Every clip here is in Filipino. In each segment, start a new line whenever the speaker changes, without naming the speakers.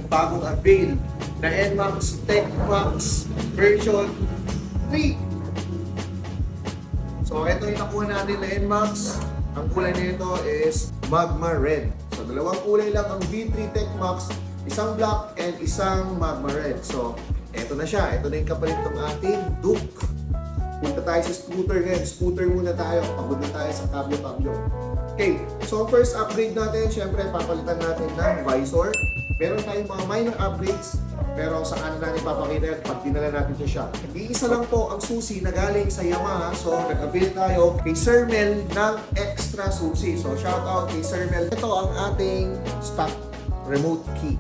bagong avail na NMAX TechMax version 3. So, ito yung nakuha natin na NMAX. Ang kulay nito is Magma Red. So, dalawang kulay lang ang V3 TechMax, isang black and isang Magma Red. So, ito na siya. Ito na yung kapalit ng ating Duke. Punta tayo sa scooter ngayon. Scooter muna tayo. Pagod na tayo sa kabyo-kabyo. Okay, so first upgrade natin, syempre papalitan natin ng visor. Meron tayong mga minor upgrades, pero sa ano natin papakita pag dinala natin siya. Iisa lang po ang susi na galing sa Yamaha. So nag-avail tayo kay Sir Mel ng extra susi. So shout out kay Sir Mel. Ito ang ating stock remote key.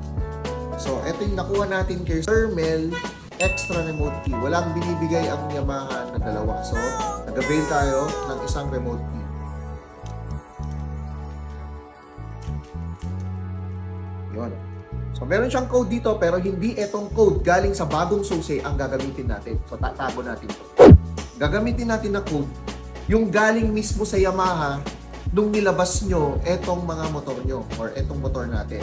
So ito yung nakuha natin kay Sir Mel, extra remote key. Walang binibigay ang Yamaha na dalawa. So nag-avail tayo ng isang remote key. Yun. So meron siyang code dito pero hindi itong code galing sa bagong susi ang gagamitin natin. So tatago natin ito. Gagamitin natin na code yung galing mismo sa Yamaha nung nilabas nyo etong mga motor nyo or etong motor natin.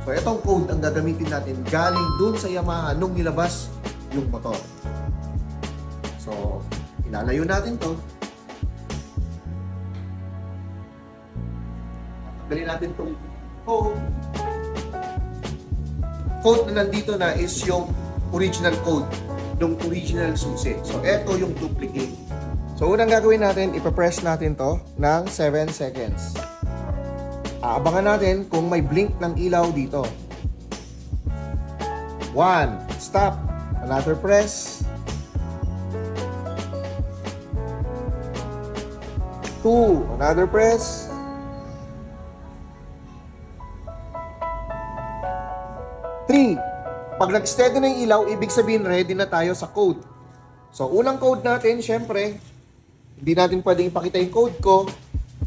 So itong code ang gagamitin natin galing dun sa Yamaha nung nilabas yung motor. So ilalayo natin to. Tanggalin natin itong code. Code na nandito na is yung original code ng original susi. So, ito yung duplicate. So, unang gagawin natin, ipapress natin to ng 7 seconds. Aabangan natin kung may blink ng ilaw dito. 1. Stop. Another press. 2. Another press. 3. Pag nag-steady na yung ilaw, ibig sabihin ready na tayo sa code. So, unang code natin, syempre, hindi natin pwedeng ipakita yung code ko.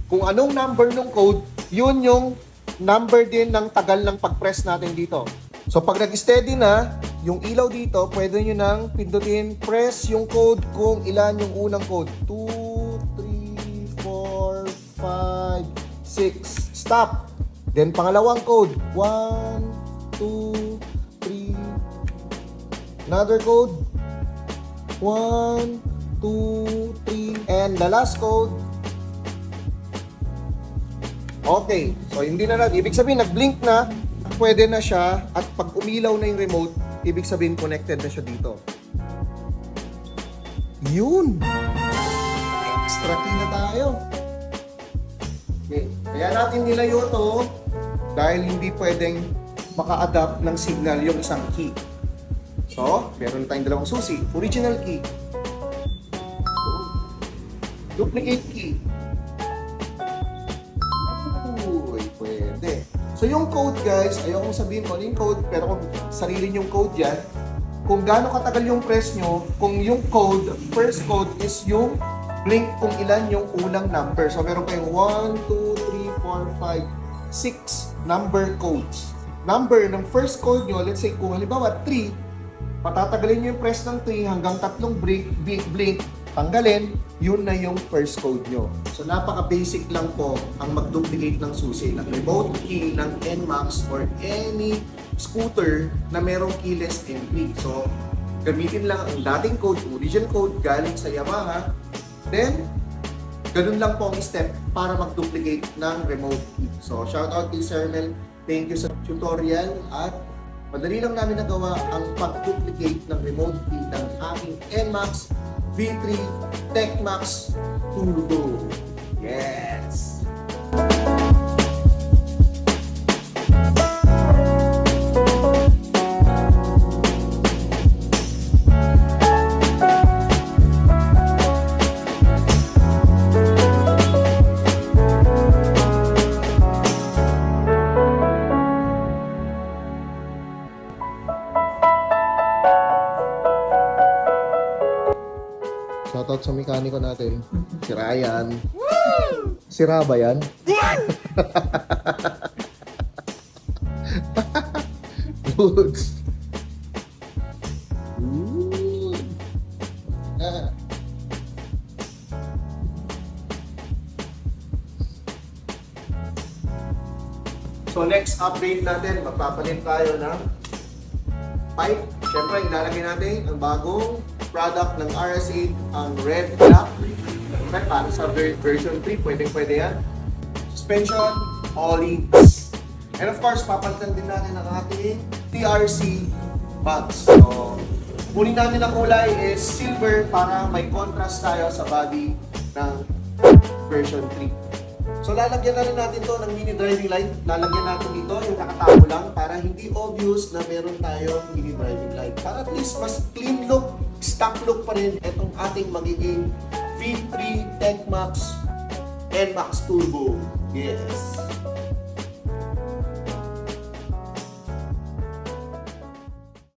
Kung anong number ng code, yun yung number din ng tagal ng pag-press natin dito. So, pag nag-steady na, yung ilaw dito, pwede nyo nang pindutin, press yung code kung ilan yung unang code. 2, 3, 4, 5, 6. Stop! Then, pangalawang code. 1, 2, 3. Another code. 1, 2, 3. And the last code. Okay. So, hindi na natin. Ibig sabihin, nag-blink na. Pwede na siya. At pag umilaw na yung remote, ibig sabihin, connected na siya dito. Yun. Extra key na tayo. Okay. Kaya natin nilayo to dahil hindi pwedeng maka-adapt ng signal yung isang key. So, meron tayong dalawang susi. Original key. Duplicate key. Uy, pwede. So, yung code guys, ayokong sabihin ko yung code, pero kung sarili yung code yan, kung gaano katagal yung press nyo, kung yung code, first code is yung blink kung ilan yung unang number. So, meron kayong 1, 2, 3, 4, 5, 6 number codes. Number ng first code nyo, let's say kung halimbawa 3, patatagalin nyo yung press ng 3 hanggang tatlong blink, tanggalin, yun na yung first code nyo. So napaka-basic lang po ang mag-duplicate ng susi ng remote key ng NMAX or any scooter na merong keyless entry. So gamitin lang ang dating code, original code galing sa Yamaha. Then, ganun lang po ang step para mag-duplicate ng remote key. So shout out kay Sir Mel. Thank you sa tutorial at madali lang namin nagawa ang pag-duplicate ng remote key ng aking NMAX V3 TechMax Turbo. Yes! Shoutout sa mekaniko natin, si Ryan. Sira ba yan? Goods. So So next upgrade natin, magpapalit tayo ng pipe. Siyempre, ilalagay natin ang bagong product ng RS8, ang red black. Okay, para sa version 3, pwede yan. Suspension, all-ins. And of course, papalitan din natin ang ating TRC box. So, kunin natin ang kulay is silver para may contrast tayo sa body ng version 3. So, lalagyan na rin natin to ng mini driving light. Lalagyan natin dito yung nakatago lang para hindi obvious na meron tayong mini driving light. Para at least mas clean look, stock look pa rin itong ating magiging V3 TechMax NMAX Turbo. Yes.